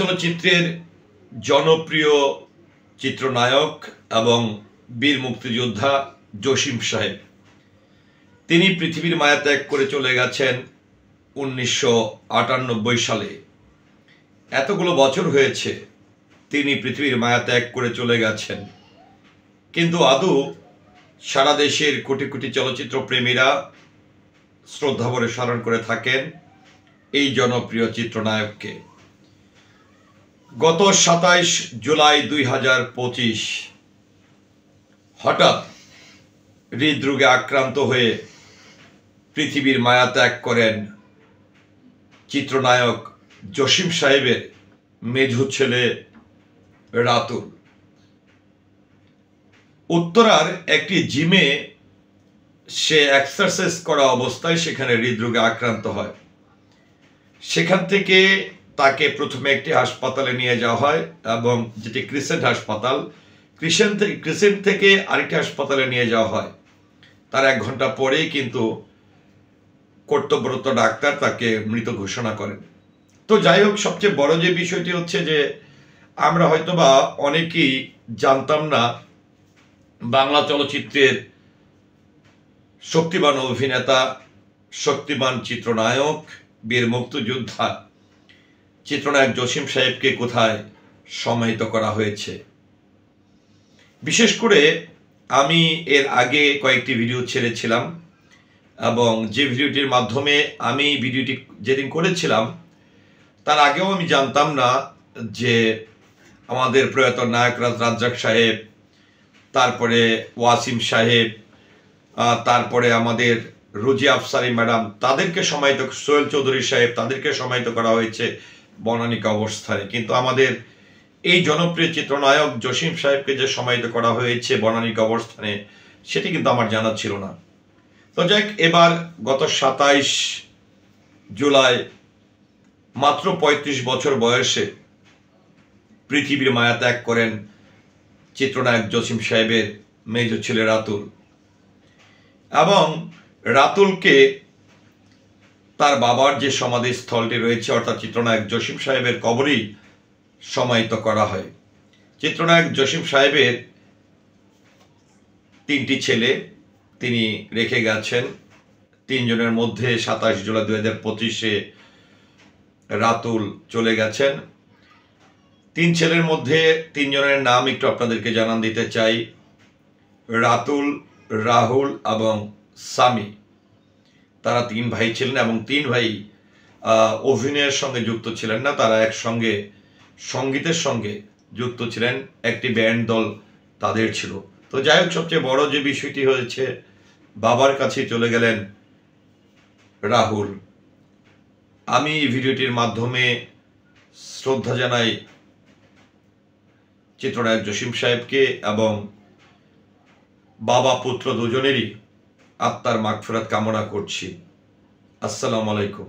চলচ্চিত্রের জনপ্রিয় চিত্রনায়ক এবং বীর মুক্তিযোদ্ধা জসিম সাহেব তিনি পৃথিবীর মায়া ত্যাগ করে চলে গেছেন 1998 সালে। এতগুলো বছর হয়েছে তিনি পৃথিবীর মায়া ত্যাগ করে চলে গেছেন, কিন্তু আদৌ সারা দেশের কোটি কোটি চলচ্চিত্র প্রেমীরা শ্রদ্ধাভরে স্মরণ করে থাকেন এই জনপ্রিয় চিত্রনায়ককে। গত 27 জুলাই 2025 হঠাৎ হৃদরোগে আক্রান্ত হয়ে পৃথিবীর মায়া ত্যাগ করেন চিত্রনায়ক জসিম সাহেবের মেঝো ছেলে রাতুল। উত্তরার একটি জিমে সে এক্সারসাইজ করা অবস্থায় সেখানে হৃদরোগে আক্রান্ত হয়। সেখান থেকে তাকে প্রথমে একটি হাসপাতালে নিয়ে যাওয়া হয়, এবং যেটি ক্রিসেন্ট হাসপাতাল, ক্রিসেন্ট থেকে আরেকটি হাসপাতালে নিয়ে যাওয়া হয়। তার 1 ঘন্টা পরেই কিন্তু কর্তব্যরত ডাক্তার তাকে মৃত ঘোষণা করেন। তো যাই হোক, সবচেয়ে বড় যে বিষয়টি হচ্ছে যে আমরা হয়তোবা অনেকেই জানতাম না বাংলা চলচ্চিত্রের শক্তিমান অভিনেতা, শক্তিমান চিত্রনায়ক, বীর মুক্তিযোদ্ধা চিত্রনায়ক জসিম সাহেবকে কোথায় সমাহিত করা হয়েছে। বিশেষ করে আমি এর আগে কয়েকটি ভিডিও ছেড়েছিলাম, এবং যে ভিডিওটির মাধ্যমে আমি ভিডিওটি যেদিন করেছিলাম তার আগেও আমি জানতাম না যে আমাদের প্রয়াত নায়করাজ রাজ্জাক সাহেব, তারপরে ওয়াসিম সাহেব, তারপরে আমাদের রুজি আফসারি ম্যাডাম, তাদেরকে সমাহিত, সোহেল চৌধুরী সাহেব, তাদেরকে সমাহিত করা হয়েছে বনানী কবরস্থানে। কিন্তু আমাদের এই জনপ্রিয় চিত্রনায়ক জসিম সাহেবকে যে সমাহিত করা হয়েছে বনানী কবরস্থানে, সেটি কিন্তু আমার জানা ছিল না। তো যাক, এবার গত 27 জুলাই মাত্র 35 বছর বয়সে পৃথিবীর মায়া ত্যাগ করেন চিত্রনায়ক জসিম সাহেবের মেজো ছেলে রাতুল। এবং রাতুলকে তার বাবার যে সমাধিস্থলটি রয়েছে, অর্থাৎ চিত্রনায়ক জসিম সাহেবের কবরেই সমাহিত করা হয়। চিত্রনায়ক জসিম সাহেবের 3টি ছেলে তিনি রেখে গেছেন। 3 জনের মধ্যে 27 জুলাই 2025 রাতুল চলে গেছেন। 3 ছেলের মধ্যে 3 জনের নাম একটু আপনাদেরকে জানান দিতে চাই। রাতুল, রাহুল এবং সামি, তারা 3 ভাই ছিলেন, এবং 3 ভাই অভিনয়ের সঙ্গে যুক্ত ছিলেন না, তারা একসঙ্গে সঙ্গীতের সঙ্গে যুক্ত ছিলেন। একটি ব্যান্ড দল তাদের ছিল। তো যাই হোক, সবচেয়ে বড় যে বিষয়টি হয়েছে, বাবার কাছে চলে গেলেন রাহুল। আমি এই ভিডিওটির মাধ্যমে শ্রদ্ধা জানাই চিত্রনায়ক জসিম সাহেবকে, এবং বাবা পুত্র দুজনেরই আত্মার মাগফিরাত কামনা করছি। আসসালামু আলাইকুম।